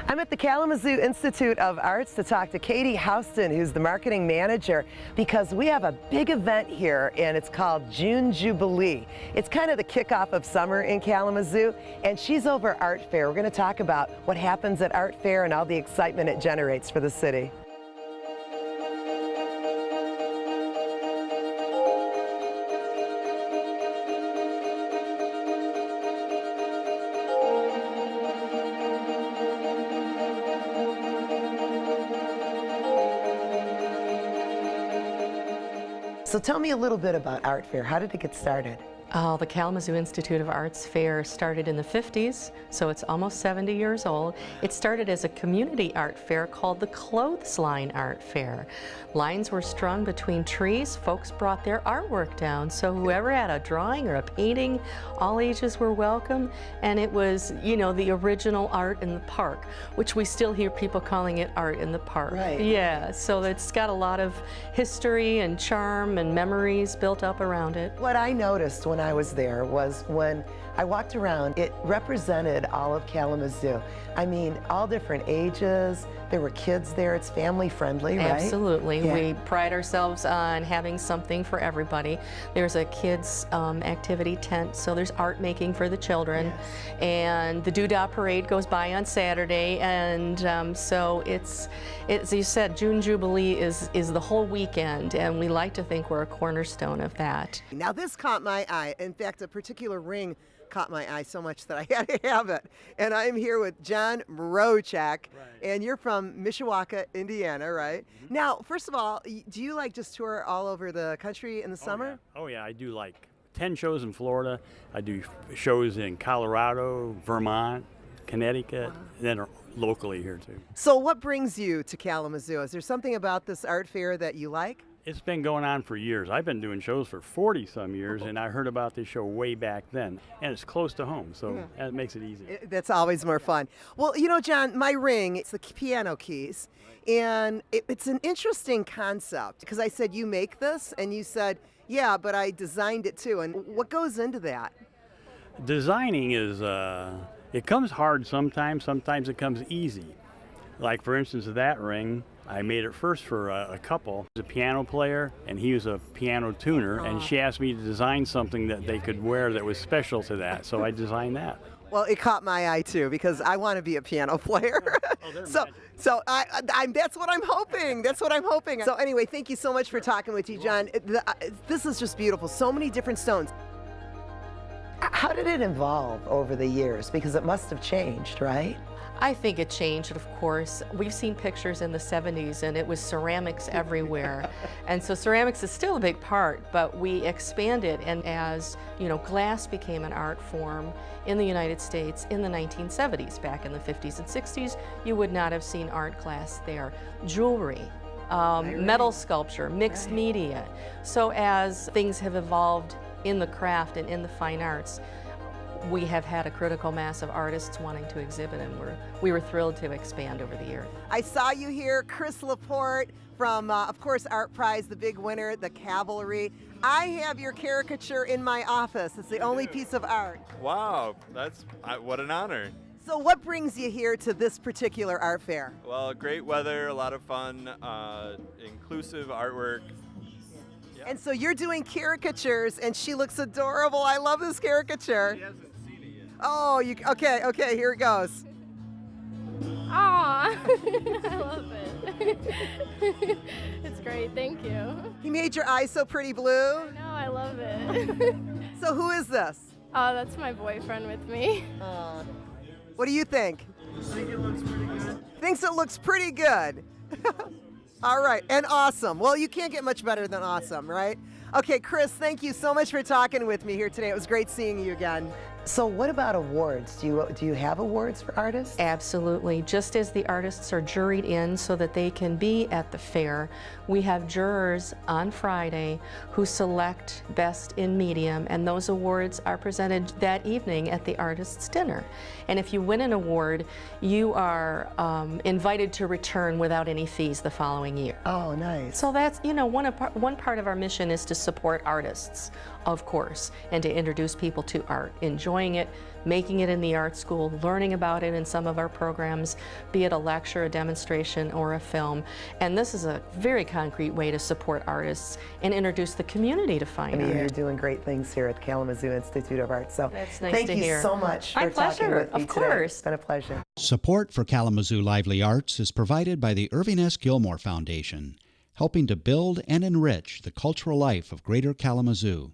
I'm at the Kalamazoo Institute of Arts to talk to Katie Houston, who's the marketing manager, because we have a big event here and it's called June Jubilee. It's kind of the kickoff of summer in Kalamazoo, and she's over at Art Fair. We're going to talk about what happens at Art Fair and all the excitement it generates for the city. So tell me a little bit about Art Fair. How did it get started? The Kalamazoo Institute of Arts Fair started in the 50s, so it's almost 70 years old. It started as a community art fair called the Clothesline Art Fair. Lines were strung between trees. Folks brought their artwork down, so whoever had a drawing or a painting, all ages were welcome. And it was, you know, the original art in the park, which we still hear people calling it art in the park. Right. Yeah, so it's got a lot of history and charm and memories built up around it. What I noticed when I was there was when I walked around, it represented all of Kalamazoo. I mean, all different ages. There were kids there. It's family friendly, right? Absolutely. Yeah. We pride ourselves on having something for everybody. There's a kids activity tent, so there's art making for the children. Yes. And the Doodah Parade goes by on Saturday, and so it's, as you said, June Jubilee is the whole weekend, and we like to think we're a cornerstone of that. Now this caught my eye. In fact, a particular ring caught my eye so much that I had to have it. And I'm here with John Mrochak, right. And you're from Mishawaka, Indiana, right? Mm-hmm. Now, first of all, do you like just tour all over the country in the summer? Oh yeah, I do like 10 shows in Florida. I do shows in Colorado, Vermont, Connecticut, and then locally here too. So what brings you to Kalamazoo? Is there something about this art fair that you like? It's been going on for years. I've been doing shows for 40 some years, and I heard about this show way back then. And it's close to home, so that makes it easy. That's always more fun. Well, you know, John, my ring, it's the piano keys. And it's an interesting concept because I said, you make this? And you said, yeah, but I designed it too. And what goes into that? Designing is, it comes hard sometimes it comes easy. Like for instance, that ring, I made it first for a couple. He was a piano player and he was a piano tuner, and she asked me to design something that they could wear that was special to that, so I designed that. Well, it caught my eye too because I want to be a piano player. So that's what I'm hoping. That's what I'm hoping. So anyway, thank you so much for talking with you, John. This is just beautiful. So many different stones. How did it evolve over the years? Because it must have changed, right? I think it changed, of course. We've seen pictures in the 70s and it was ceramics everywhere. And so ceramics is still a big part, but we expanded, and as you know, glass became an art form in the United States in the 1970s. Back in the 50s and 60s, you would not have seen art glass there. Jewelry, metal sculpture, mixed media. So as things have evolved in the craft and in the fine arts, we have had a critical mass of artists wanting to exhibit, and we were thrilled to expand over the years. I saw you here, Chris Laporte from, of course, Art Prize, the big winner, the Cavalry. I have your caricature in my office. It's the only piece of art. Wow, that's what an honor. So what brings you here to this particular art fair? Well, great weather, a lot of fun, inclusive artwork. Yeah. And so you're doing caricatures, and she looks adorable. I love this caricature. She hasn't seen it yet. Oh, okay, here it goes. Aw, I love it. It's great, thank you. He made your eyes so pretty blue. I know, I love it. So who is this? Oh, that's my boyfriend with me. What do you think? I think it looks pretty good. Thinks it looks pretty good. All right, and awesome. Well, you can't get much better than awesome, right? Okay, Chris, thank you so much for talking with me here today. It was great seeing you again. So what about awards? Do you have awards for artists? Absolutely. Just as the artists are juried in so that they can be at the fair, we have jurors on Friday who select best in medium, and those awards are presented that evening at the artists' dinner. And if you win an award, you are invited to return without any fees the following year. Oh, nice. So that's, you know, one part of our mission is to support artists of course, and to introduce people to art, enjoying it, making it in the art school, learning about it in some of our programs, be it a lecture, a demonstration, or a film. And this is a very concrete way to support artists and introduce the community to fine art. You're doing great things here at the Kalamazoo Institute of Art. So That's nice thank to you hear. so much My for talking pleasure, with me of today. course. It's been a pleasure. Support for Kalamazoo Lively Arts is provided by the Irving S. Gilmore Foundation, helping to build and enrich the cultural life of Greater Kalamazoo.